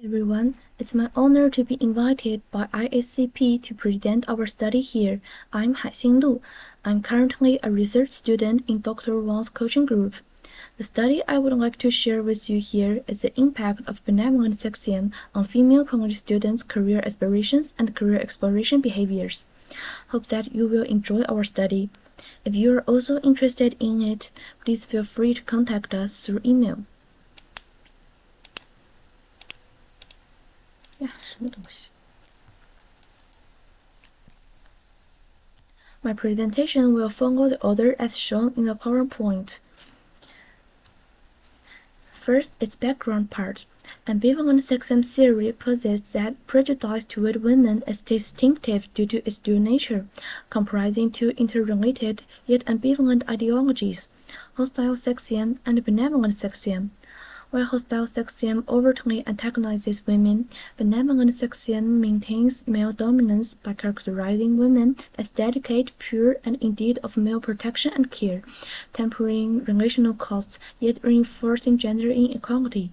Everyone, it's my honor to be invited by ISCP to present our study here. I'm Haixin. I'm currently a research student in Dr. Wang's coaching group. The study I would like to share with you here is the impact of benevolent sexism on female college students' career aspirations and career exploration behaviors. Hope that you will enjoy our study. If you are also interested in it, please feel free to contact us through email. 什么东西 My presentation will follow the order as shown in the PowerPoint. First, its background part. Ambivalent sexism theory posits that prejudice toward women is distinctive due to its dual nature, comprising two interrelated yet ambivalent ideologies, hostile sexism and benevolent sexism. While hostile sexism overtly antagonizes women, benevolent sexism maintains male dominance by characterizing women as dedicated, pure, and indeed of male protection and care, tempering relational costs yet reinforcing gender inequality.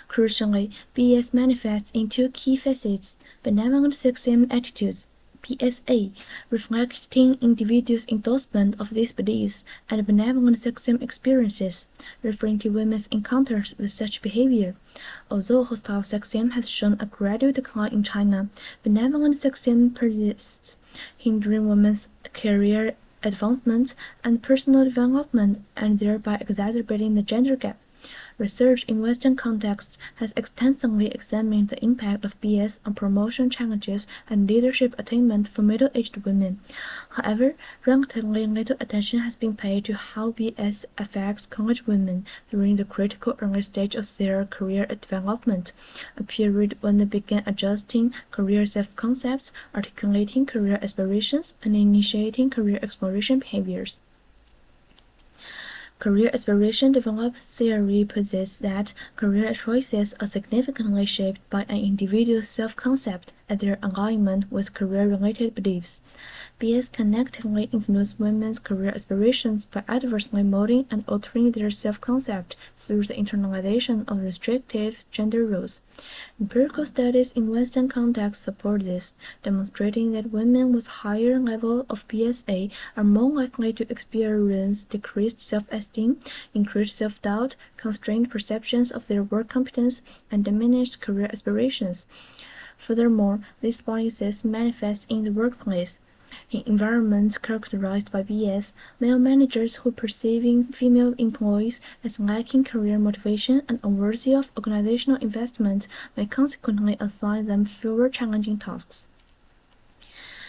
Crucially, BS manifests in two key facets: benevolent sexism attitudes, BSA, reflecting individuals' endorsement of these beliefs, and benevolent sexism experiences, referring to women's encounters with such behavior. Although hostile sexism has shown a gradual decline in China, benevolent sexism persists, hindering women's career advancement and personal development, and thereby exacerbating the gender gap. Research in Western contexts has extensively examined the impact of BS on promotion challenges and leadership attainment for middle-aged women. However, relatively little attention has been paid to how BS affects college women during the critical early stage of their career development, a period when they begin adjusting career self-concepts, articulating career aspirations, and initiating career exploration behaviors. Career aspiration development theory posits that career choices are significantly shaped by an individual's self-concept and their alignment with career-related beliefs. BS can negatively influence women's career aspirations by adversely molding and altering their self-concept through the internalization of restrictive gender roles. Empirical studies in Western contexts support this, demonstrating that women with higher level of BSA are more likely to experience decreased self-esteem, increased self-doubt, constrained perceptions of their work competence, and diminished career aspirations. Furthermore, these biases manifest in the workplace. In environments characterized by BS, male managers who perceiving female employees as lacking career motivation and unworthy of organizational investment may consequently assign them fewer challenging tasks.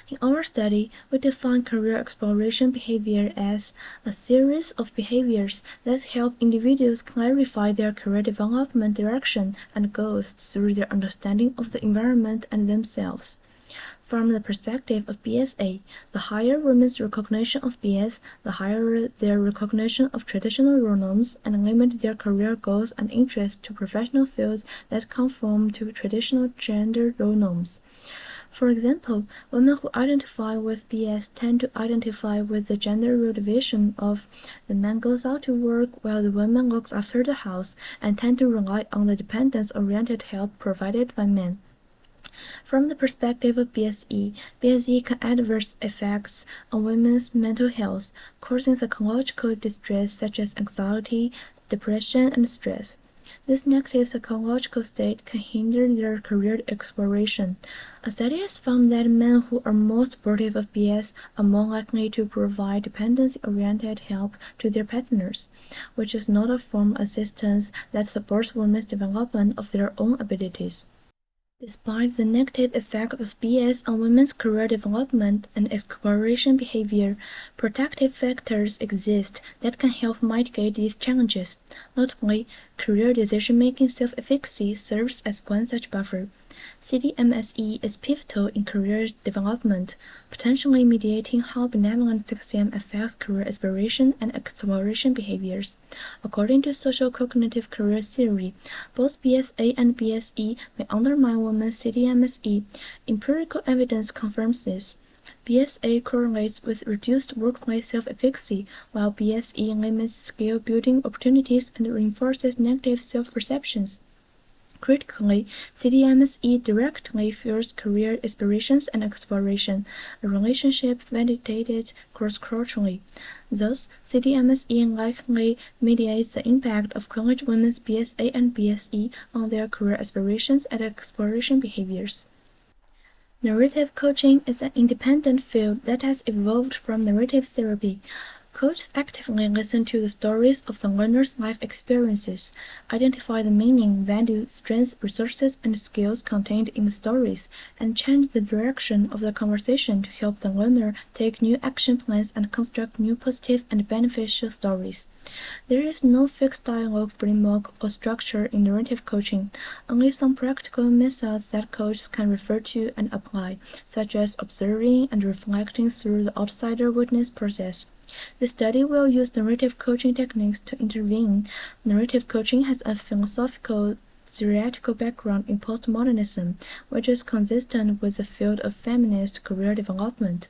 In our study, we define career exploration behavior as a series of behaviors that help individuals clarify their career development direction and goals through their understanding of the environment and themselves. From the perspective of BSA, the higher women's recognition of BS, the higher their recognition of traditional role norms and limit their career goals and interests to professional fields that conform to traditional gender role norms. For example, women who identify with BS tend to identify with the gender role division of the man goes out to work while the woman looks after the house, and tend to rely on the dependence-oriented help provided by men. From the perspective of BSE, BSE can adverse effects on women's mental health, causing psychological distress such as anxiety, depression, and stress. This negative psychological state can hinder their career exploration. A study has found that men who are more supportive of BS are more likely to provide dependency-oriented help to their partners, which is not a form of assistance that supports women's development of their own abilities. Despite the negative effects of BS on women's career development and exploration behavior, protective factors exist that can help mitigate these challenges. Notably, career decision-making self-efficacy serves as one such buffer. CDMSE is pivotal in career development, potentially mediating how benevolent sexism affects career aspiration and exploration behaviors. According to social cognitive career theory, both BSA and BSE may undermine women's CDMSE. Empirical evidence confirms this. BSA correlates with reduced workplace self-efficacy, while BSE limits skill-building opportunities and reinforces negative self-perceptions. Critically, CDMSE directly fuels career aspirations and exploration, a relationship validated cross-culturally. Thus, CDMSE likely mediates the impact of college women's BSA and BSE on their career aspirations and exploration behaviors. Narrative coaching is an independent field that has evolved from narrative therapy. Coaches actively listen to the stories of the learner's life experiences, identify the meaning, value, strengths, resources, and skills contained in the stories, and change the direction of the conversation to help the learner take new action plans and construct new positive and beneficial stories. There is no fixed dialogue framework or structure in narrative coaching, only some practical methods that coaches can refer to and apply, such as observing and reflecting through the outsider witness process. The study will use narrative coaching techniques to intervene. Narrative coaching has a philosophical theoretical background in postmodernism, which is consistent with the field of feminist career development.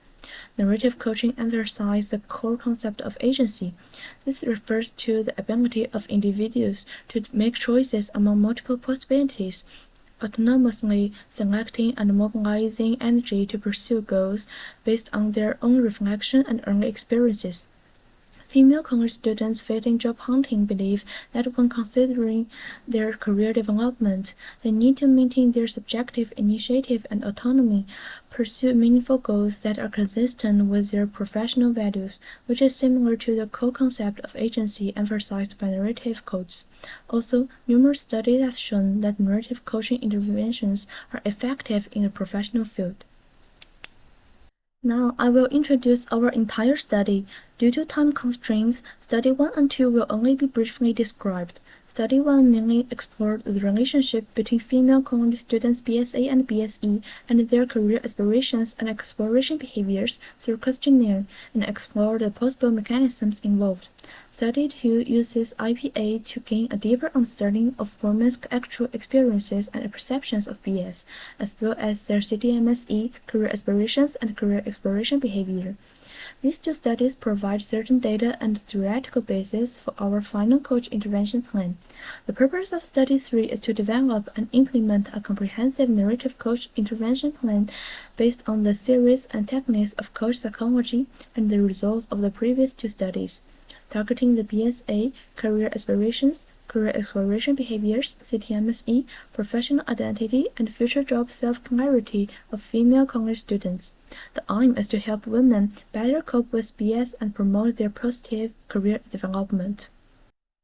Narrative coaching emphasizes the core concept of agency. This refers to the ability of individuals to make choices among multiple possibilities, autonomously selecting and mobilizing energy to pursue goals based on their own reflection and early experiences. Female college students facing job hunting believe that when considering their career development, they need to maintain their subjective initiative and autonomy, pursue meaningful goals that are consistent with their professional values, which is similar to the core concept of agency emphasized by narrative coaches. Also, numerous studies have shown that narrative coaching interventions are effective in the professional field. Now I will introduce our entire study. Due to time constraints, Study 1 and 2 will only be briefly described. Study 1 mainly explored the relationship between female college students BSA and BSE and their career aspirations and exploration behaviors through questionnaire, and explored the possible mechanisms involved. Study 2 uses IPA to gain a deeper understanding of women's actual experiences and perceptions of BS, as well as their CDMSE, career aspirations, and career exploration behavior. These two studies provide certain data and theoretical basis for our final coach intervention plan. The purpose of Study 3 is to develop and implement a comprehensive narrative coach intervention plan based on the theories and techniques of coach psychology and the results of the previous two studies, targeting the BSA, career aspirations, career exploration behaviors, CTMSE, professional identity, and future job self-clarity of female college students. The aim is to help women better cope with BS and promote their positive career development.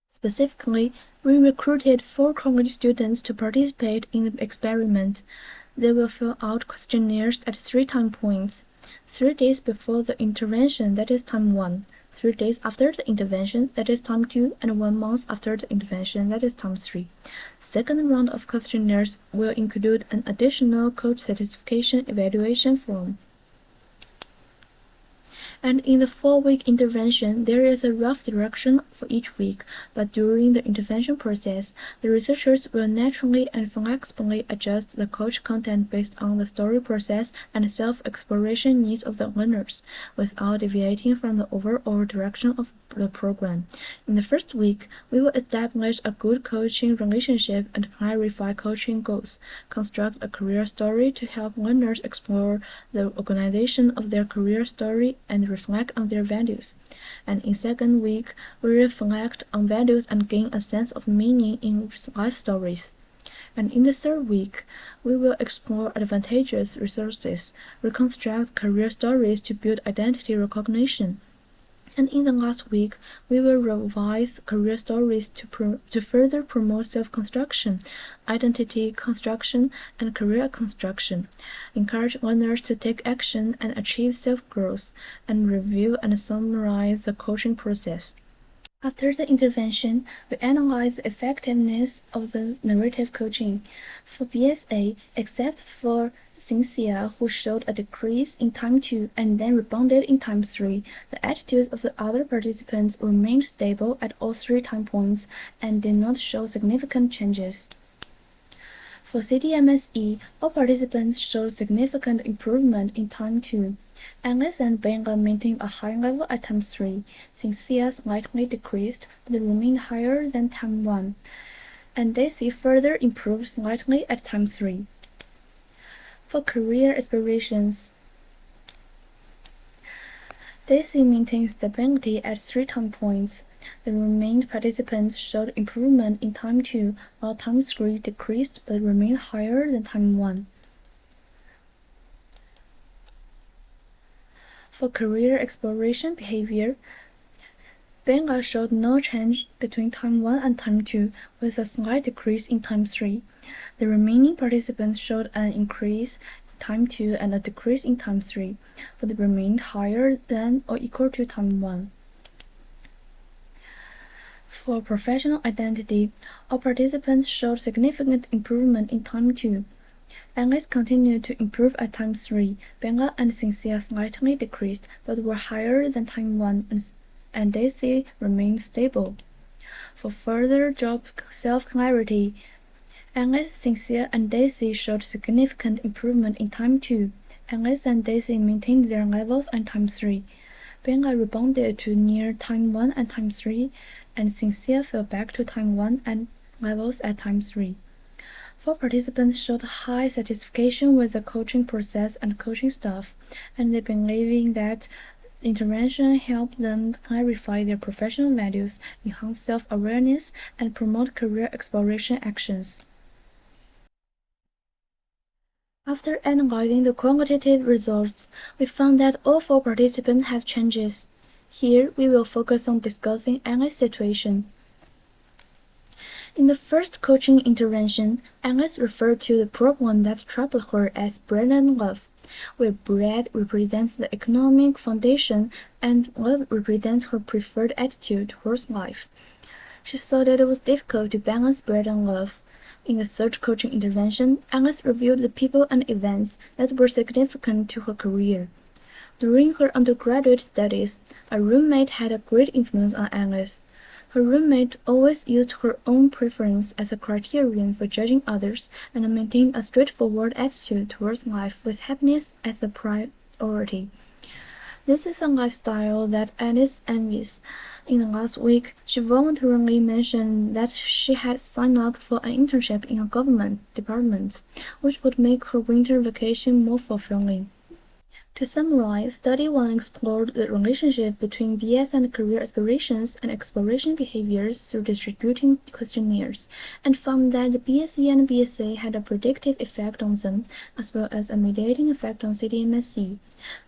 Specifically, we recruited 4 college students to participate in the experiment. They will fill out questionnaires at 3 time points: 3 days before the intervention, that is time 1, 3 days after the intervention, that is time 2, and 1 month after the intervention, that is time 3. Second round of questionnaires will include an additional coach certification evaluation form. And in the 4-week intervention, there is a rough direction for each week, but during the intervention process, the researchers will naturally and flexibly adjust the coach content based on the story process and self-exploration needs of the learners, without deviating from the overall direction of the program. In the first week, we will establish a good coaching relationship and clarify coaching goals, construct a career story to help learners explore the organization of their career story and reflect on their values. And in second week, we reflect on values and gain a sense of meaning in life stories. And in the third week, we will explore advantageous resources, reconstruct career stories to build identity recognition. And in the last week, we will revise career stories to further promote self-construction, identity construction, and career construction, encourage learners to take action and achieve self-growth, and review and summarize the coaching process. After the intervention, we analyze the effectiveness of the narrative coaching. For BSA, except for Qingyue, who showed a decrease in time 2 and then rebounded in time 3, the attitude of the other participants remained stable at all 3 time points and did not show significant changes. For CDMSE, all participants showed significant improvement in time 2. Alice and Benga maintained a high level at time 3. Qingyue slightly decreased, but remained higher than time 1. and Daisy further improved slightly at time 3. For career aspirations, Daisy maintained stability at 3 time points. The remaining participants showed improvement in time 2, while time 3 decreased but remained higher than time 1. For career exploration behavior, Benga showed no change between time 1 and time 2, with a slight decrease in time 3. The remaining participants showed an increase in time 2 and a decrease in time 3, but they remained higher than or equal to time 1. For professional identity, all participants showed significant improvement in time 2. Alice continued to improve at time 3. Benga and Cynthia slightly decreased, but were higher than time 1, and Daisy remained stable. For further job self-clarity, Alice, Cynthia, and Daisy showed significant improvement in time 2. Alice and Daisy maintained their levels at time 3. Benga rebounded to near time 1 and time 3, and Cynthia fell back to time 1 and levels at time 3. 4 participants showed high satisfaction with the coaching process and coaching staff, and they believing that intervention helped them clarify their professional values, enhance self-awareness, and promote career exploration actions. After analyzing the quantitative results, we found that all 4 participants had changes. Here, we will focus on discussing Alice's situation. In the first coaching intervention, Alice referred to the problem that troubled her as bread and love, where bread represents the economic foundation and love represents her preferred attitude towards life. She saw that it was difficult to balance bread and love. In the third coaching intervention, Alice reviewed the people and events that were significant to her career. During her undergraduate studies, a roommate had a great influence on Alice. Her roommate always used her own preference as a criterion for judging others and maintained a straightforward attitude towards life with happiness as a priority. This is a lifestyle that Alice envies. In the last week, she voluntarily mentioned that she had signed up for an internship in a government department, which would make her winter vacation more fulfilling. To summarize, Study 1 explored the relationship between BS and career aspirations and exploration behaviors through distributing questionnaires, and found that the BSE and BSA had a predictive effect on them, as well as a mediating effect on CDMSE.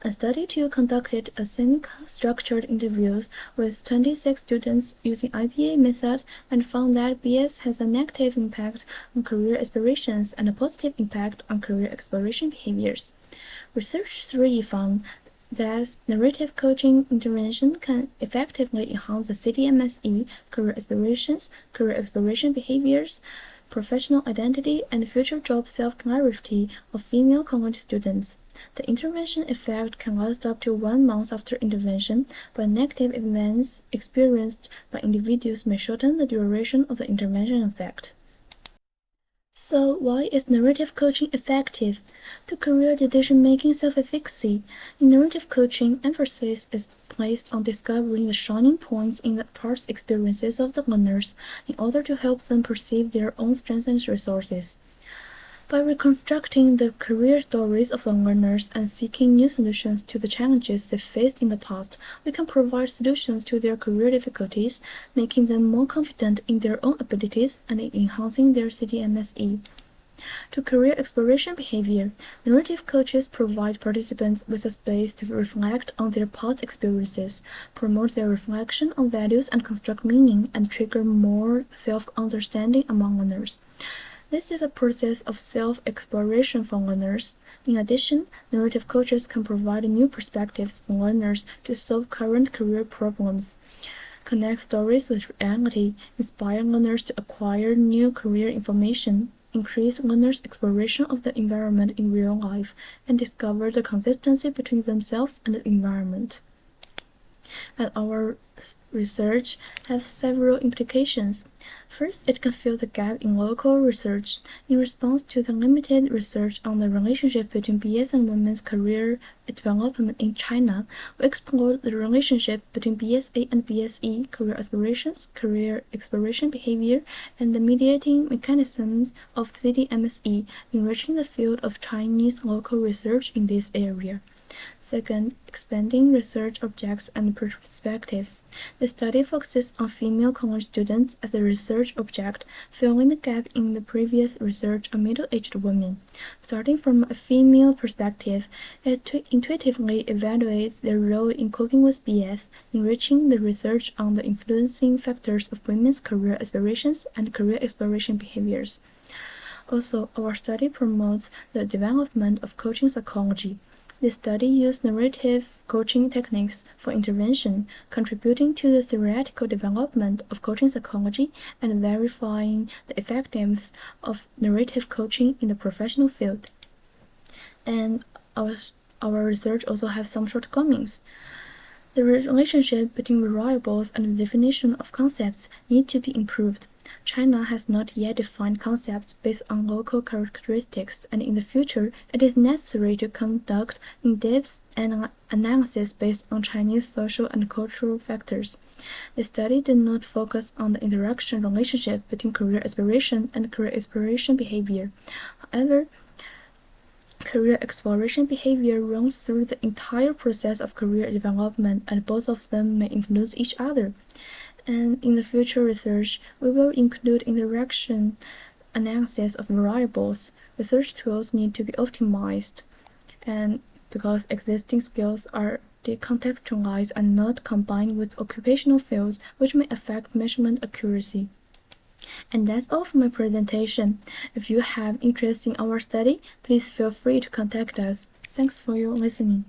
And Study 2 conducted a semi-structured interviews with 26 students using IPA method and found that BS has a negative impact on career aspirations and a positive impact on career exploration behaviors. Research 3 found that narrative coaching intervention can effectively enhance the CDMSE, career aspirations, career exploration behaviors, professional identity, and future job self-clarity of female college students. The intervention effect can last up to 1 month after intervention, but negative events experienced by individuals may shorten the duration of the intervention effect. So, why is narrative coaching effective? To career decision-making self-efficacy, in narrative coaching, emphasis is placed on discovering the shining points in the past experiences of the learners in order to help them perceive their own strengths and resources. By reconstructing the career stories of the learners and seeking new solutions to the challenges they faced in the past, we can provide solutions to their career difficulties, making them more confident in their own abilities and enhancing their CDMSE. To career exploration behavior, narrative coaches provide participants with a space to reflect on their past experiences, promote their reflection on values and construct meaning, and trigger more self-understanding among learners. This is a process of self-exploration for learners. In addition, narrative coaches can provide new perspectives for learners to solve current career problems, connect stories with reality, inspire learners to acquire new career information, increase learners' exploration of the environment in real life, and discover the consistency between themselves and the environment. At our research have several implications. First, it can fill the gap in local research. In response to the limited research on the relationship between BS and women's career development in China, we explored the relationship between BSA and BSE, career aspirations, career exploration behavior, and the mediating mechanisms of CDMSE, enriching the field of Chinese local research in this area. Second, expanding research objects and perspectives. The study focuses on female college students as a research object, filling the gap in the previous research on middle-aged women. Starting from a female perspective, it intuitively evaluates their role in coping with BS, enriching the research on the influencing factors of women's career aspirations and career exploration behaviors. Also, our study promotes the development of coaching psychology. The study used narrative coaching techniques for intervention, contributing to the theoretical development of coaching psychology and verifying the effectiveness of narrative coaching in the professional field. And our research also has some shortcomings. The relationship between variables and the definition of concepts need to be improved. China has not yet defined concepts based on local characteristics, and in the future, it is necessary to conduct in-depth analysis based on Chinese social and cultural factors. The study did not focus on the interaction relationship between career aspiration and career exploration behavior. However, career exploration behavior runs through the entire process of career development, and both of them may influence each other. And in the future research, we will include interaction analysis of variables. Research tools need to be optimized, and because existing skills are decontextualized and not combined with occupational fields, which may affect measurement accuracy. And that's all for my presentation. If you have interest in our study, please feel free to contact us. Thanks for your listening.